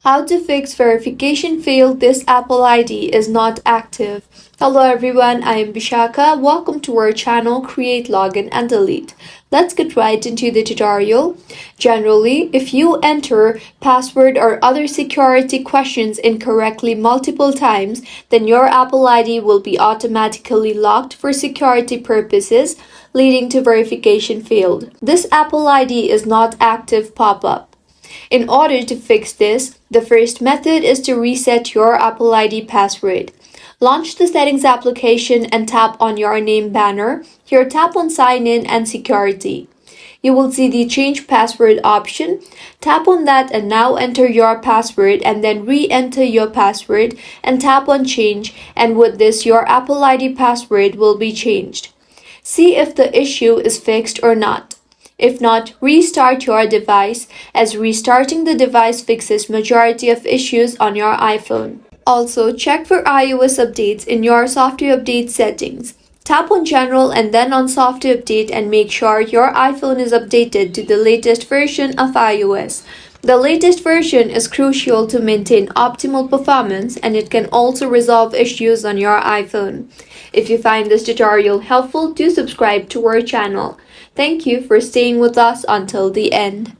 How to fix verification failed this Apple ID is not active. Hello everyone, I am Bishaka. Welcome to our channel Create, Login and Delete. Let's get right into the tutorial. Generally, if you enter password or other security questions incorrectly multiple times, then your Apple ID will be automatically locked for security purposes, leading to verification failed. This Apple ID is not active pop-up. In order to fix this, the first method is to reset your Apple ID password. Launch the Settings application and tap on your name banner. Here tap on Sign In and Security. You will see the Change Password option. Tap on that and now enter your password and then re-enter your password and tap on Change, and with this your Apple ID password will be changed. See if the issue is fixed or not. If not, restart your device, as restarting the device fixes majority of issues on your iPhone. Also, check for iOS updates in your software update settings. Tap on General and then on Software Update and make sure your iPhone is updated to the latest version of iOS. The latest version is crucial to maintain optimal performance, and it can also resolve issues on your iPhone. If you find this tutorial helpful, do subscribe to our channel. Thank you for staying with us until the end.